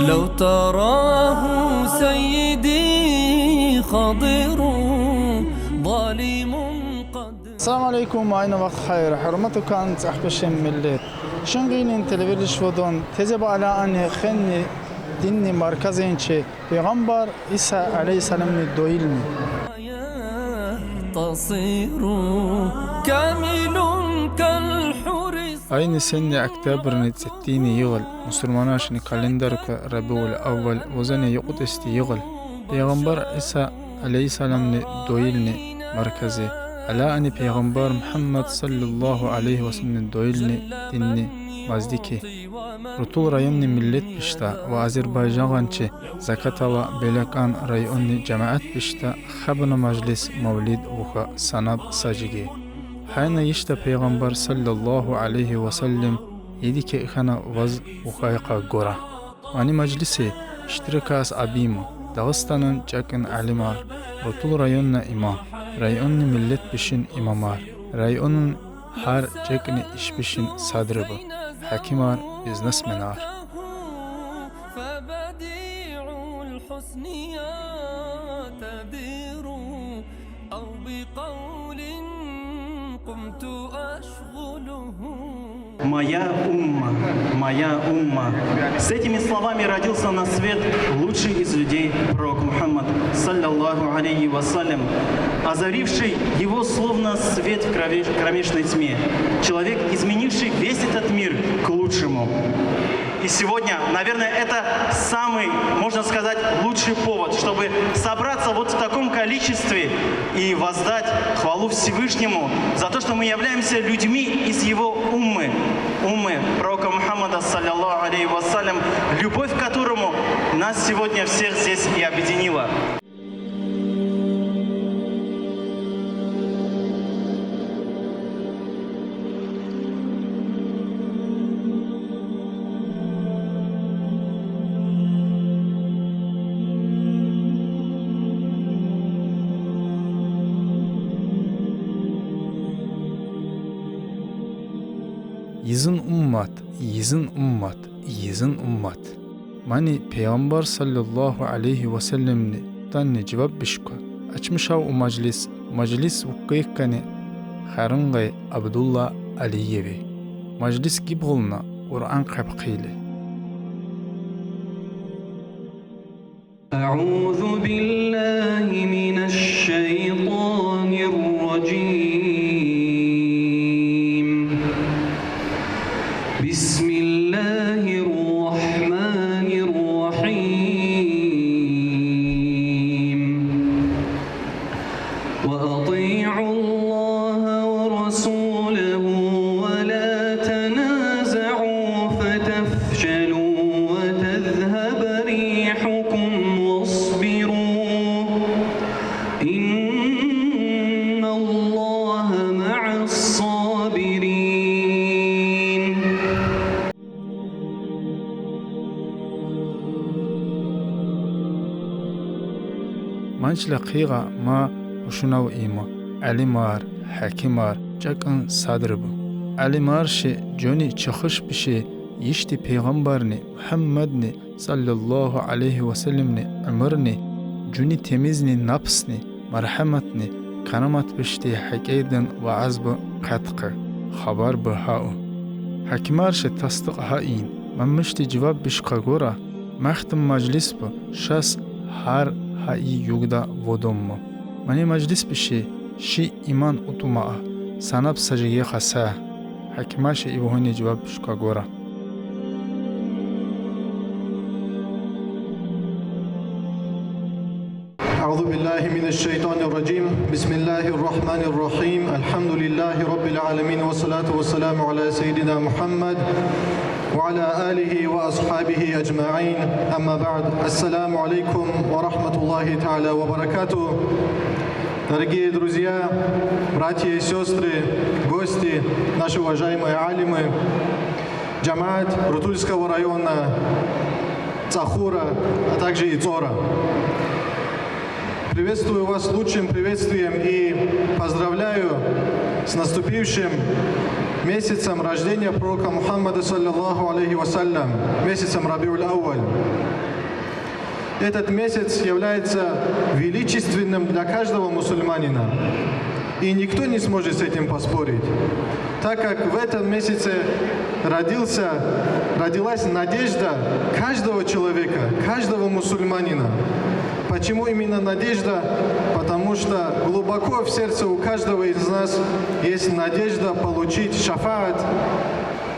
لو تراه سيدي خضر ظالم قد. السلام عليكم وأين وقت خير حرمتك أنت أحبشم ملت شنغين تلفزيون ودون تجب على أن خني ديني مركزين شيء پیغمبر عيسى عليه السلام دويلني تصير كامل كالحورس. Aynı sene Oktober'ın 60 yıl Müslümanların kalendarı Rabiul Avval vazane yuqdesti yıl Peygamber İsa aleyhisselam'ın doyilni merkezi ala ani Peygamber Muhammed sallallahu aleyhi ve sellem doyilni dinni mazdiki Rutul rayonni millet bişta ve Azerbaycançı Zakatala Belakan rayonni cemaat bişta xabna majlis mevlid uha sanab sajigi Hayna yişta Peygamber sallallahu aleyhi ve sellem yedike ikhana vaz ukhayqa gora. Ani majlisi iştirakas abimu Dağıstanın çakın alimar Rutul rayonna imam Rayonni millet bişin imamar Rayonun har çakni iş bişin sadrıbı Hakimar biznesmenar Моя умма. С этими словами родился на свет лучший из людей, пророк Мухаммад, саллаллаху алейхи вассалям, озаривший его словно свет в кромешной тьме. Человек, изменивший весь этот мир к лучшему. И сегодня, наверное, это самый, можно сказать, лучший повод, чтобы собраться вот в таком количестве и воздать хвалу Всевышнему за то, что мы являемся людьми из его уммы пророка Мухаммада, саллаллаху алейхи вассалям, любовь к которому нас сегодня всех здесь и объединила. Yizin ummat. Mani Peygamber sallallahu aleyhi ve sellem'ni tanni cevap bişko. Açmışav o majlis vukkayıkkani Harıngay Abdullah Aliyevi. Majlis gibgulna Kur'an qabqili. A'udhu billahi mineşşeytanirracim. بسم الله الرحمن الرحيم وأطيعوا الله ورسوله ولا تنازعوا فتفشلوا وتذهب ريحكم واصبروا إن الله مع الصابرين. Mançla qiga ma ushnav ima Alimar Hakimar çakın sadrıbı Alimar şi joni çıkış bişi yişti Peygamberni Muhammedni sallallahu aleyhi ve sellemni ömrni joni temizni nafsni merhametni kanamat bişti hakeyden ve azbı qatqı xabar bihau Hakimar şi tasdiq hain mammışti cevap bişqa gora maxtim majlis bu şas har Hai yugda vodommo. Mani majlis bişi şi iman utumaa sanab sajige khasa. Hakimashi ibohuni cevap bişka gora. أعوذ بالله من الشيطان الرجيم بسم الله الرحمن الرحيم الحمد لله رب العالمين والصلاة والسلام على سيدنا محمد وعلى آله وأصحابه أجمعين أما بعد السلام عليكم ورحمة الله تعالى وبركاته. Дорогие друзья, братья и сестры, гости, наши уважаемые алимы, джамаат Рутульского района, Цахура, а также Ицора. Приветствую вас лучшим приветствием и поздравляю с наступившим месяцем рождения пророка Мухаммада, саллаллаху алейхи вассалям, месяцем Рабиуль Ауаль. Этот месяц является величественным для каждого мусульманина. И никто не сможет с этим поспорить, так как в этом месяце родилась надежда каждого человека, каждого мусульманина. Почему именно надежда? Потому что глубоко в сердце у каждого из нас есть надежда получить шафаат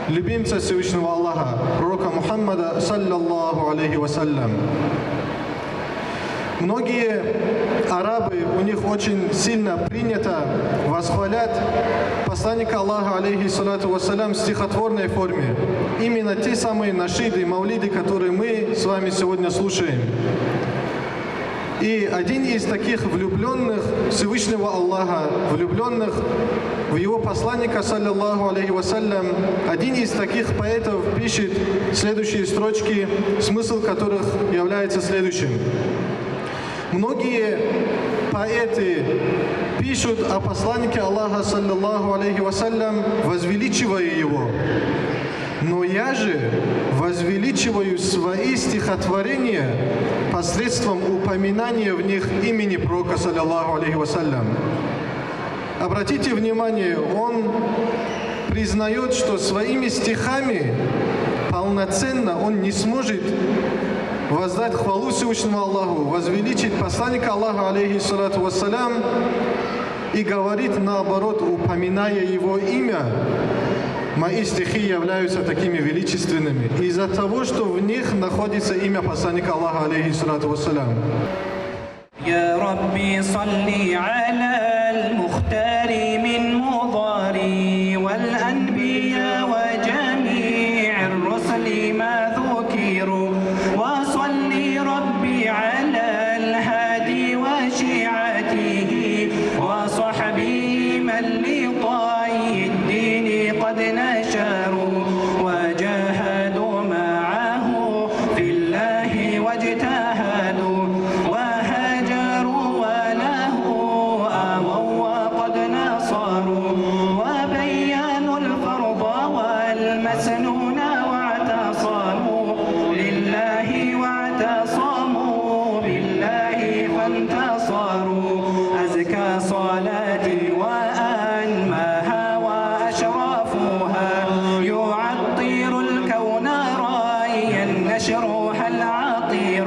любимца Всевышнего Аллаха, пророка Мухаммада, саллаллаху алейхи вассалям. Многие арабы, у них очень сильно принято восхвалять посланника Аллаха, алейхи салату вассалям, в стихотворной форме. Именно те самые нашиды, мавлиды, которые мы с вами сегодня слушаем. И один из таких влюбленных Всевышнего Аллаха, влюбленных в его посланника, саллаллаху алейхи вассалям, один из таких поэтов пишет следующие строчки, смысл которых является следующим. Многие поэты пишут о посланнике Аллаха, саллаллаху алейхи вассалям, возвеличивая его. Но я же возвеличиваю свои стихотворения посредством упоминания в них имени пророка, саллаллаху алейхи вассалям. Обратите внимание, он признает, что своими стихами полноценно он не сможет воздать хвалу Всевышнему Аллаху, возвеличить посланника Аллаха, алейхи салату вассалям, и говорит наоборот, упоминая его имя, мои стихи являются такими величественными из-за того, что в них находится имя посланника Аллаха, алейхи салату вассалям. يا ربي صل على المختار من مضاري والأنبياء وجميع الرسل ما ذكروا وصل ربي على الهادي وشيعته وصحبه من لطي الدين قد نشروا وجاهدوا معه في الله واجتهدوا وهجروا وله آووا وقد نصروا وبينوا الفرض والمسنون واعتصموا لله واعتصموا بالله فانتصروا أزكى صلاتي وأنماها وأشرفها يعطر الكون رايا نشرها العطير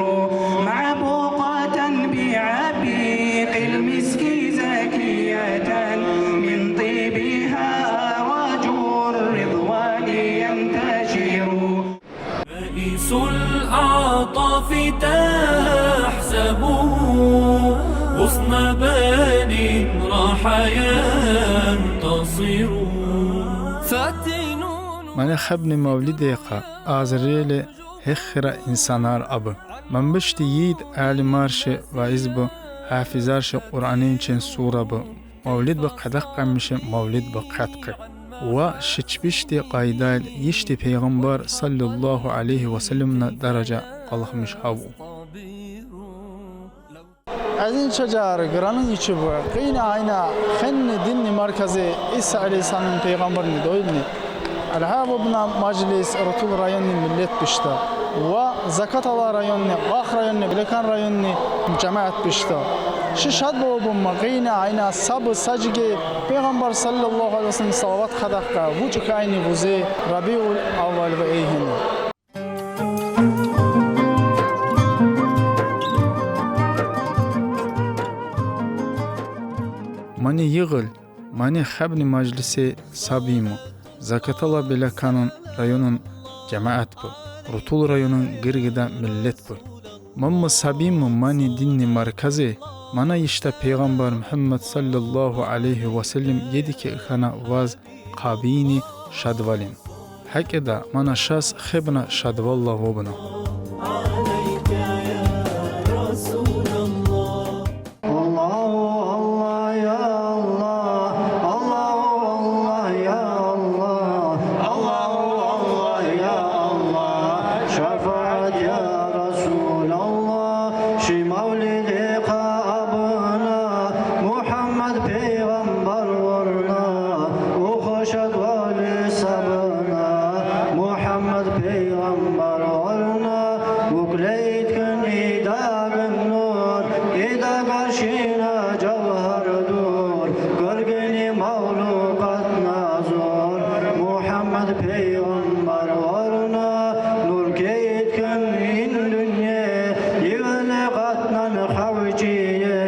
معبوقة بعبيق المسك زكية من طيبها رجو الرضوان ينتشر بئس الأعطاف تحسبه غصن بان راح ينتصر فاتنون من خبن مولديقا آزريل هخرا إنسانار أب من بشتي يد آل مارش وإزب حافظارش قرآنين چن سورة ب مولد بقدق مش مولد بقدق و شچبشتي قايدال يشتي پیغمبر صلى الله عليه وسلم درجة قلق مش هاو از این شجر گرانın içi bu. Qiyna ayna xenni dinni merkezi İsa Aleyhisselam'ın peygamberini doyulni. Alhabu buna majlis Rutul rayonni millet bişta. Ve Zakatala rayonni, Qaq rayonni, Bilekan rayonni cemaat bişta. Şişad bu bumma qiyna ayna sabı sajge peygamber sallallahu aleyhi ve sellem salavat qadaqqa vuc kayni vuze Rabiul Avval ve eyhini. Mani yığıl, mani xabni majlisi sabimu, Zakatala Bilekanın rayonun cemaat bu, Rutul rayonun girgida millet bu. Mamma sabimu mani dinni merkezi, mana işte Peygamber Muhammed sallallahu aleyhi ve sellem yediki ıkhana vaz qabini şadvalin. Hakeda mana şas khibna şadvallah vobna. Muhammed peygamber varla, o hoşad vali Muhammed peygamberlerine nur ketken in dünya yığılı katnan havciye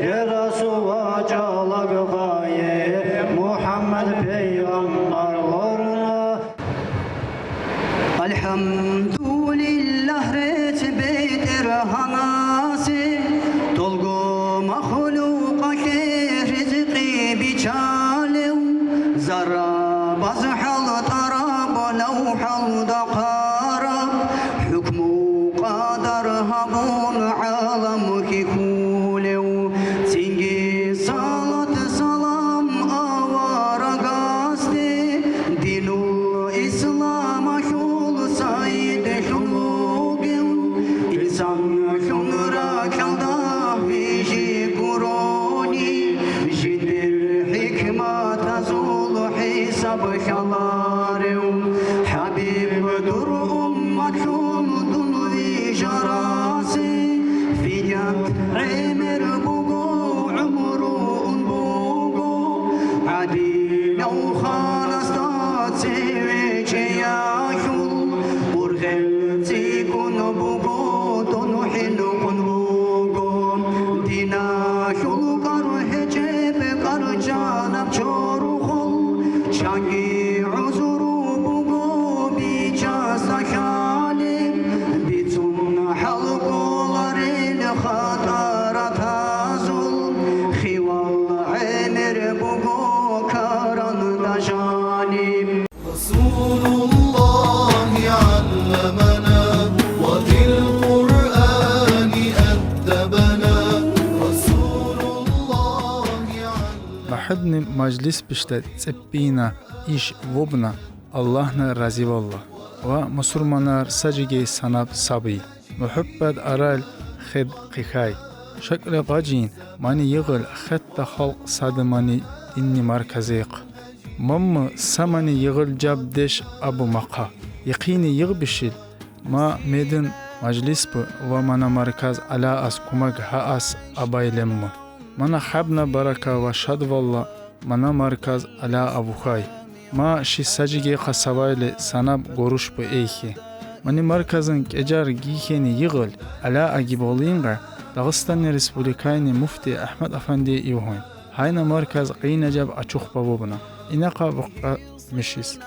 ya Resul'a çalak gaye Muhammed peygamberlerine Elhamdülillah retbedir hanası dolgu mahluka ki rizqi biçalev zara bazhal tarab levhal daqara hükmü qadar habun alam ki kulev singi salat salam avara gazde dinu İslam şul sayid şulugil insan şunra kalda viji kuroni jidir hikmat azul hisab şalarev habib dur ummatun dunvi jarasi fiyat emir bugu umrun bugu adil او خانستات سويچه ياشول برغل تيكون بوغو دونو حلو كن بوغو دينا شول قرو هجب قرو جانب چورو خل شانگي عزرو بوغو بيچاستا خالب بيتون حلقو لاريل خطارات هازول خيوال عمر بوغو كاران دا جانب رسول الله علمنا وبالقرآن أدبنا رسول الله بحبني مجلس بشتت تسبينا إيش وبنا اللهنا رضي والله ومسلمانار سجيجي سناب صبي محبت أرال خد قخاي شكل قاجين ماني يغل خط خلق صادماني إني مركزيق مم سماني يغل جاب دش أبو مقا يقيني يغبشل ما ميدن مجلس بو ومانا مركز على أس كمك هأس أبايلم مانا حبنا بركة وشد والله مانا مركز على أبو خاي ما شي سجيجي قصوايل سناب غروش بو إيخي ماني مركزن كجار جيخيني يغل على أجيبولينغا داغستان ريسبوليكايني مفتي أحمد أفندي إيوهين هاينا مركز قينا جاب أچوخ بابوبنا إناقا بقى مشيس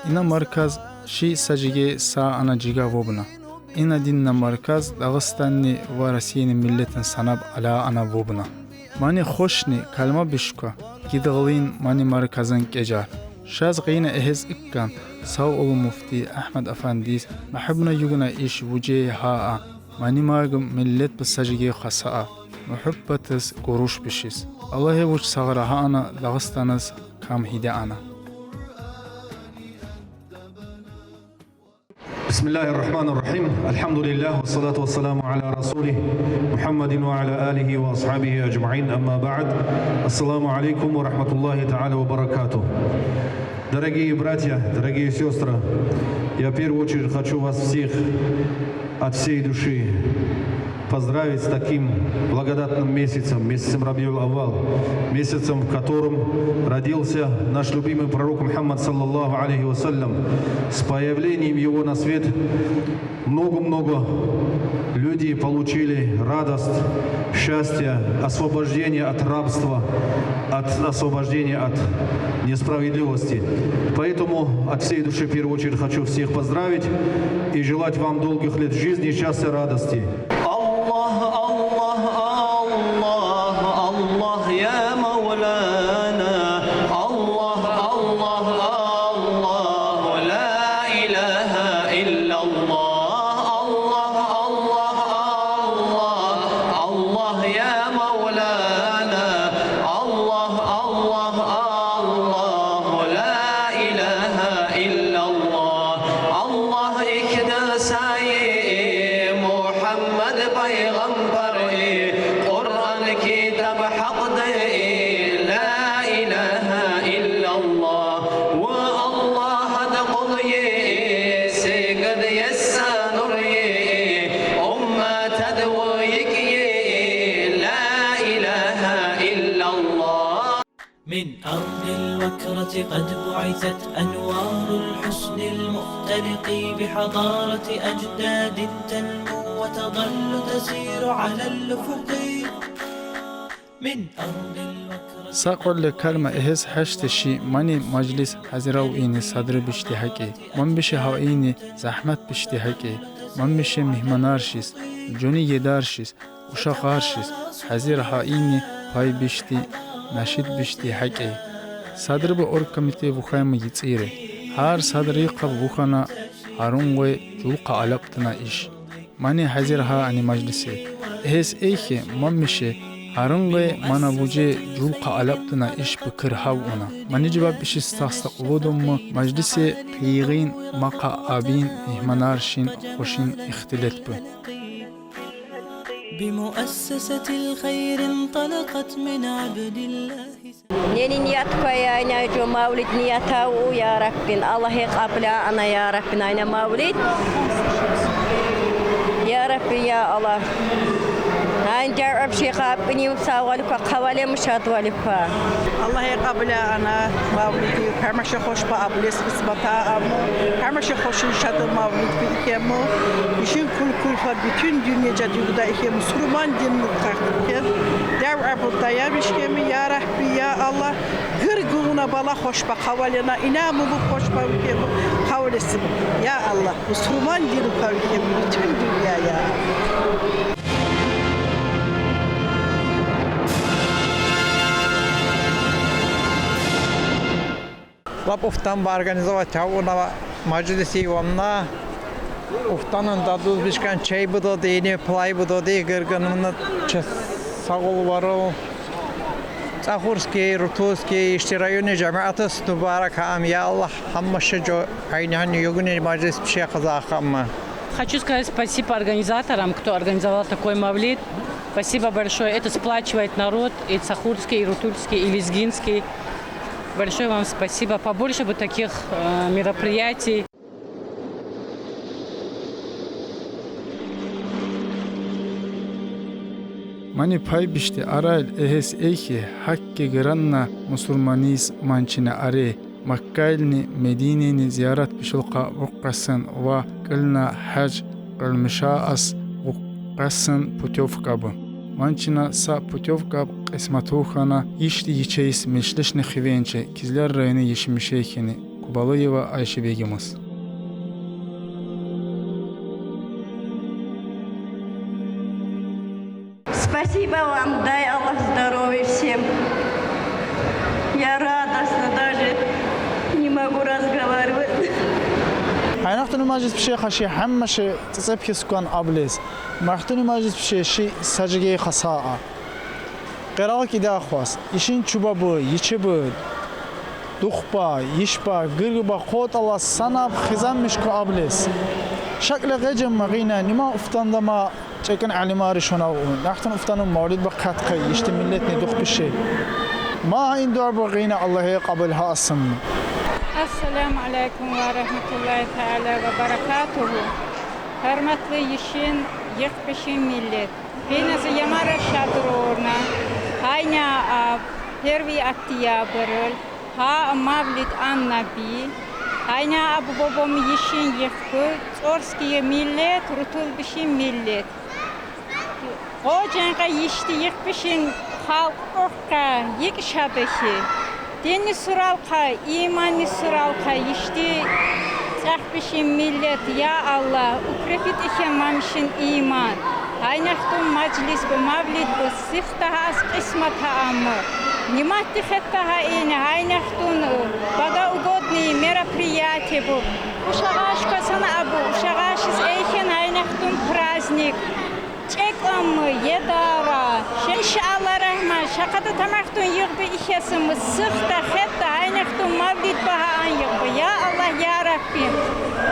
إنا مركز شي سجيجي سا أنا جيغا وبنا إنا ديننا مركز داغستاني ورسيني ملتن سناب على أنا وبنا ماني خوشني كلمة بشكا كيدغلين ماني مركزن كجار شاز قينا إهز إكان ساو أولو مفتي أحمد أفنديس محبنا يغنا إيش وجيه ها ماني ماغم ملت بسجيجي خساء محبتس قروش بشيس الله وش صغرها أنا داغستانس كام هيدا أنا بسم الله الرحمن الرحيم الحمد لله والصلاة والسلام على رسوله محمد وعلى آله وأصحابه أجمعين أما بعد السلام عليكم ورحمة الله تعالى وبركاته. Дорогие братья, дорогие сестры, я в первую очередь хочу вас всех от всей души поздравить с таким благодатным месяцем, месяцем Рабиуль Аввал, месяцем, в котором родился наш любимый пророк Мухаммад саллаллаху алейхи вассалям. С появлением его на свет много-много людей получили радость, счастье, освобождение от рабства, освобождение от несправедливости. Поэтому от всей души в первую очередь хочу всех поздравить и желать вам долгих лет жизни, счастья, радости. الله يا مولانا الله الله الله لا إله إلا الله الله الله الله الله يا مولانا الله الله الله لا إله إلا الله الله إكدا ساي محمد الفطرة قد بعثت أنوار الحسن المختلق بحضارة أجداد تنمو وتظل تسير على الأفق من أرض الوكرة. ساقول لكلمة إهز حشتشي ماني مجلس حزراو إني صدر بشتي حكي من بشي هاو إني زحمت بشتي حكي من بشي مهمنارشيس جوني يدارشيس وشاقارشيس حزير ها إني باي بشتي نشيد بشتي حكي صدر بأور كميتي بخيم يتصيري هار صدري قب بخنا هارونغوي جوقا علبتنا إيش ماني حزير ها أني مجلسي إهز إيكي ممشي هارونغوي مانا بوجي جوقا علبتنا إيش بكر هاونا ماني جباب إيش استقودم مجلسي بيغين مقا آبين إهمنارشين خوشين اختلت بو. بمؤسسة الخير انطلقت من عبد الله. نيني نياتك يا ناجو مولد نياتاو يا ربنا الله يقبل أنا يا ربنا أنا مولد يا ربي يا الله هاي نجرب شي قابني وساولك قوالي مشات ولفا الله يقبل أنا مولدي كرمش خوش بابليس بسبتا أمو كرمش خوش شاد مولد بيكمو يشين كل فد bütün dünya cadıyda iki Müslüman dinini takip der abudda ya bişkemi ya Rabbi ya Allah gırgına bala hoş ba kavalena inamı bu hoş ba bikemi kavlesim ya Allah Müslüman dini kavlemi bütün dünyaya. Lap uftan organizovat çavuna majlisi vamna uftanın daduz bişkan çay budo deyni play budo dey gırgınını sağol varo Сахурский, Рутульский, ишти районы жамааты Стубарак ам я Аллах хаммашы жо айнхан югуни маджлис пше казахамма. Хочу сказать спасибо организаторам, кто организовал такой мавлид. Спасибо большое. Это сплачивает народ, и Сахурский, и Рутульский, и Лезгинский. Большое вам спасибо. Побольше бы таких мероприятий. Mani pay bişti arail ehes eyki hakkı gıranna musulmanis mançine are Makkailni Medine'ni ziyaret bişulqa vuqqasın ve qılna hac qılmışa as vuqqasın putyovkabı. Mançina sa putyovkab qismatuxana işti yiçeyiz meşleşni xivençe Kizler rayonu yeşmişeykini Kubalıyeва Ayşe Begimiz. Спасибо вам, дай Аллах здоровья всем. Я радостна, даже не могу разговаривать. Aynaxtını majlis bişe xaşi hammaşı tsepki sukan abliz. Maxtını majlis bişe şi sajige xasaa. Qiraq ida xwas. İşin çubabı, yiçibı, duxba, yişba, gırgıba qot Allah sanab xizammış ku abliz. Şakla gecem magina nima uftandama çekin alimari şuna naxtın uftanın mavlid ba qatqi yişti milletni duq bişe. Ma indur bagina Allah'a qabul hasım. Assalamu alaikum ve rahmetullahi teala ve barakatuhu. Hürmetli yişin yıkbişin millet. Benazı yamara şadrorna. Hayna 1 октябрь. Ha mavlid an nabi. Hayna abu babam yişin yıkbı. Orskiye millet, rutulbişin millet. O cenga yişti yıkbişin halk orka yık şabeşi. Dini suralqa, imani suralqa, yişti çakbişin millet, ya Allah, ukrepit işe mamişin iman. Aynaxtun majlis bu, mavlid bu, siftaha az qismata amı. Nimatti xettaha ini, aynaxtun baga ugodni мероприятие bu. Uşağaşka sana abu, uşağaşız eyken aynaxtun praznik. Çeklamı, yedara, inşallah rahman, şakada tamaktun yığdı işesimi, sıkta, xetta, aynaktun mavlid baha an yığdı. Ya Allah, ya Rabbim,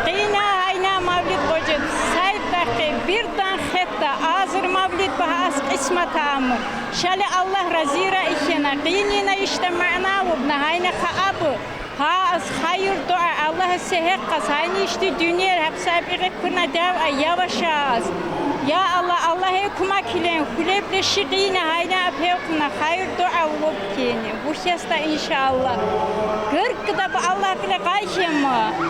qiyna ayna mavlid qocud, saydaki, birdan xetta, azır mavlid baha az qismata amı. Şali Allah razira işena, qiynina işte ma'navubna, ayna qaabı. Ha az hayır dua, Allah'a sehekkas, ayna işte dünya, hep sabiqi kuna dava, yavaş az. Ya Allah, Allah'ı kuma kilen, kuleple şiqine hayna pevkuna hayır dua olup kini. Bu şesta inşallah. Gırgıda bu Allah bile kayşemu.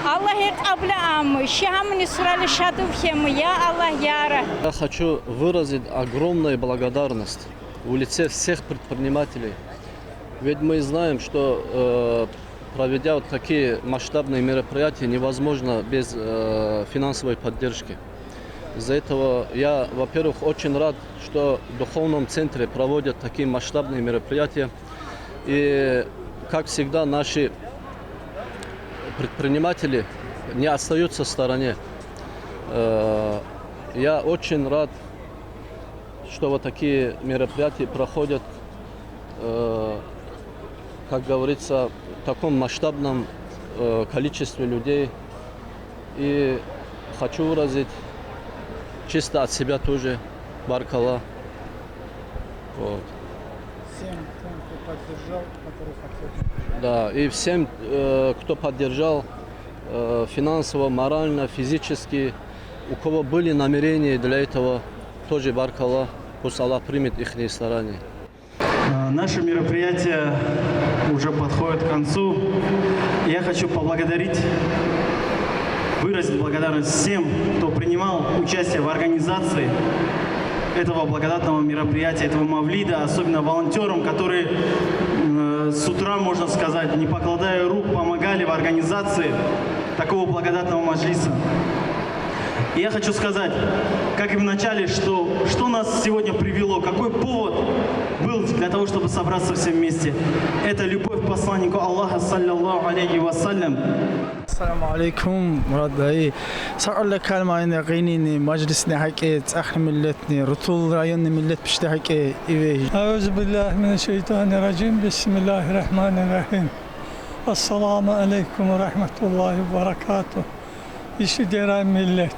Allah'ı kabla amı. Şihamını sırali şaduvhemu. Ya Allah ya Rab. Я хочу выразить огромную благодарность в лице всех предпринимателей. Ведь мы знаем, что проведя вот такие масштабные мероприятия, невозможно без финансовой поддержки. Из-за этого я, во-первых, очень рад, что в духовном центре проводят такие масштабные мероприятия. И, как всегда, наши предприниматели не остаются в стороне. Я очень рад, что вот такие мероприятия проходят, как говорится, в таком масштабном количестве людей. И хочу выразить чисто от себя тоже баркалла. Вот. Всем, кто поддержал, который хотел. Да, и всем, кто поддержал финансово, морально, физически, у кого были намерения для этого, тоже баркалла, пусть Аллах примет их старания. Наше мероприятие уже подходит к концу. Я хочу поблагодарить, выразить благодарность всем, кто принимал участие в организации этого благодатного мероприятия, этого мавлида, особенно волонтерам, которые с утра, можно сказать, не покладая рук, помогали в организации такого благодатного маджлиса. И я хочу сказать, как и в начале, что нас сегодня привело, какой повод был для того, чтобы собраться все вместе. Это любовь к посланнику Аллаха, саллиллаху алейхи вассалям. Assalamu alaikum, Murad dayı. Sağ ol kalmayın yaqinini majlisni haqiqat ahli milletni rutul rayonni millet pişti haqiqi ive. Euzubillahimineşşeytanirracim. Bismillahirrahmanirrahim. Esselamu aleyküm ve rahmetullahi ve berekatuh. İşi deren millet.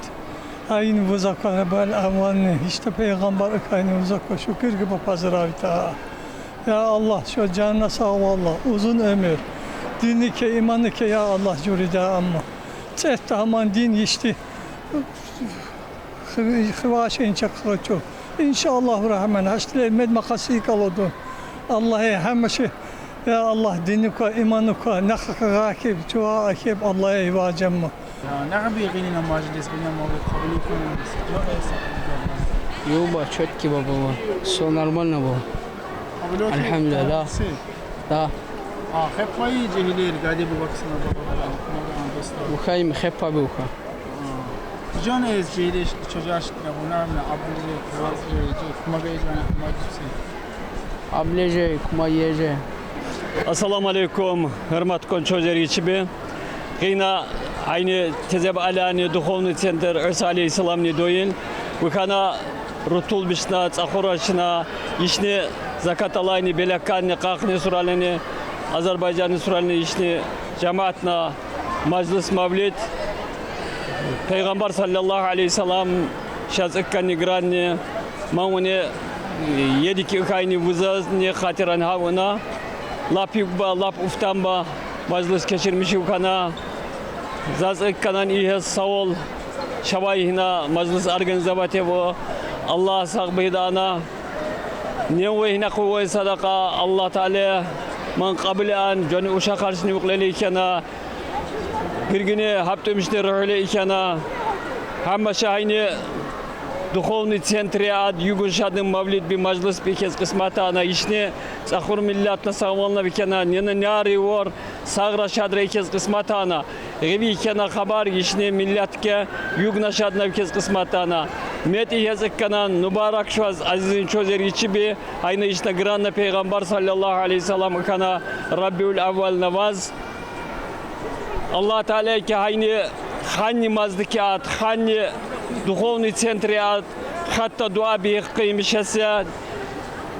Aynı vuzakara böyle avvanni. İşte peygamber aynı vuzakara şükür gibi pazıravita. Ya Allah şu canına sağ ol Allah. Uzun ömür. Dinike, imanike ya Allah cürida amma. Çehte aman din işte. Hıvaşeyn çakırı çok. İnşallah rahman. Haştile med makasik alodun. Allah'ı hemşe. Ya Allah dinika, imanuka, nakaka rakib, çuha akib Allah'a ivacem mi? Ne gibi yaqinina majlis bina mavlid qabul etmemiz. Yuba четкий баба. Все нормально было. Alhamdulillah. Да. hep payı cehilir gadi bu baksana baba. Bukhay mkheppa buka. Can ez cehiliş çocuğa şıkla bunlar mı abdülce kuvazı kuma beyzana majlisi. Ablece kuma yece. Assalamu alaikum, hürmet konçozer içibi. Kıyna aynı tezeb alani duhovni center Isa aleyhisselamni doyin. Vukana rutul bişna, tsakhoraşna, işni zakat alayni, belakkanni, kakni suralini, Azerbaycan'ın suralini işni cemaatna majlis mavlid. Peygamber sallallahu aleyhi ve sellem şazıkkanni granni, mağuni yediki ıkayni vuzazni khatiran havuna. Lap yukba, lap uftamba, majlis geçirmiş yukana. Zazık kanan ihe savol, şabayihina majlis organizavatevo. Allah sağbıydana. Nevvehine kuvve sadaka Allah Teala. Man qabilan jani uşa karşını yukleli ikana. Bir günü haptımıştı ruhli ikana. Hamma şahini Духовный центр ад югуншадын мавлид би majlis би кез кысмата ана ишне цахур миллатна савална викена нена няри вор сагра шадра кез кысмата ана реви кена хабар ишне миллатке югна шадна кез кысмата ана мет язык канан мубарак шваз азизин чозер ичиби айна ишна гранна пейгамбар саллаллаху алейхи салам кана раббиул аввал наваз Allah Teala ki hayni ханни маздыкиат, ханни духовный центриат, хатта дуа бих кыймышасы,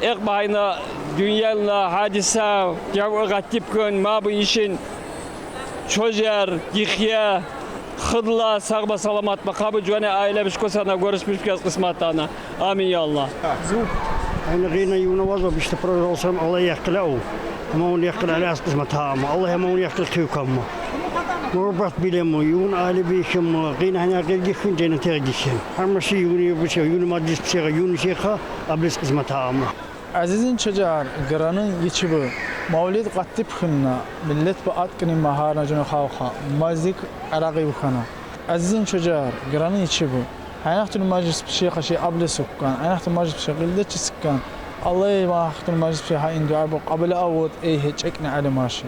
эк байна дünyanla hadisa, явыга типкön, мабы ишин, чожер, дихья, хыдла, сагба саламат, бакабы жуане аиле бишкосана, görüşmüş kez kısmatana. Amin ya Allah. أنا غينا يونوازو بيشتفرج راسهم الله يقلعه، ما هو يقلع على قسمتها، الله ما هو يقلع تيوكم. Morbat bilemo, yun ali bişem, qina hana qilgişin denen tergişin. Harmaşı yunu yapışa, yunu madris pişa, yunu şeyha, ablis kızmata ama. Azizin çocuğlar, granın içi bu. Mavlid qattib xinna, millet bu atkini maharna cunu xavxa, mazik araqi bukhana. Azizin çocuğlar, granın içi bu. Aynaxtun majlis pişa qashi ablis sukkan, aynaxtun majlis pişa qildeçi sukkan. Allah yemaxtun majlis pişa ha indu abu qabla awad hiç ekni ali mashi.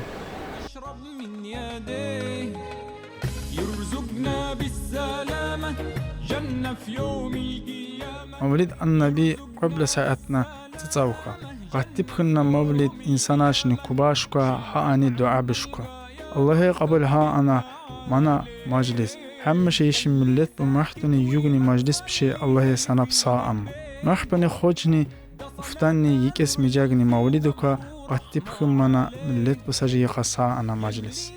مولد النبي قبل ساعتنا تتوخى قتب خنا مولد إنسان عشان كباشكا هاني دعاء بشكا الله قبلها أنا منا مجلس هم شيء ملت بمحتني يغني مجلس بشيء الله سنة بصاءم محبني خوجني افتني يكس مجاغني مولدك قتب خمنا ملت بسجي قصا أنا مجلس.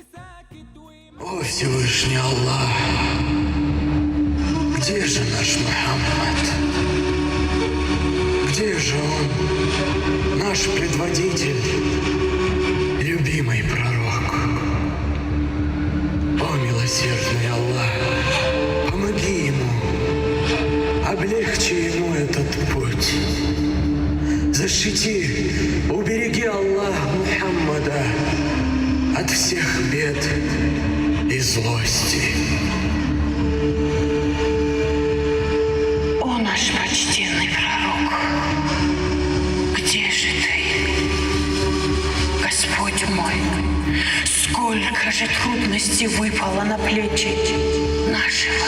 О Всевышний Аллах, где же наш Мухаммад? Где же он, наш предводитель, любимый пророк? О милосердный Аллах, помоги ему, облегчи ему этот путь. Защити, убереги Аллах Мухаммада от всех бед и злости. О, наш почтенный пророк, где же ты, Господь мой? Сколько же трудностей выпало на плечи нашего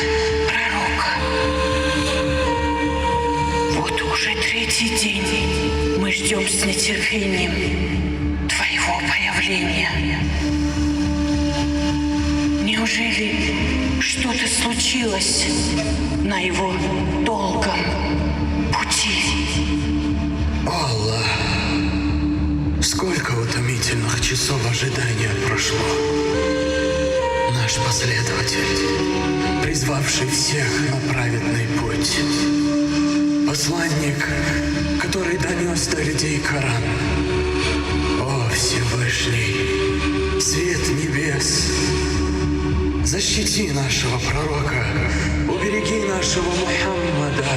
пророка. Вот уже третий день мы ждем с нетерпением твоего появления. Неужели что-то случилось на его долгом пути? Аллах, сколько утомительных часов ожидания прошло. Наш последователь, призвавший всех на праведный путь. Посланник, который донес до людей Коран. О Всевышний, свет небес, защити нашего пророка, убереги нашего Мухаммада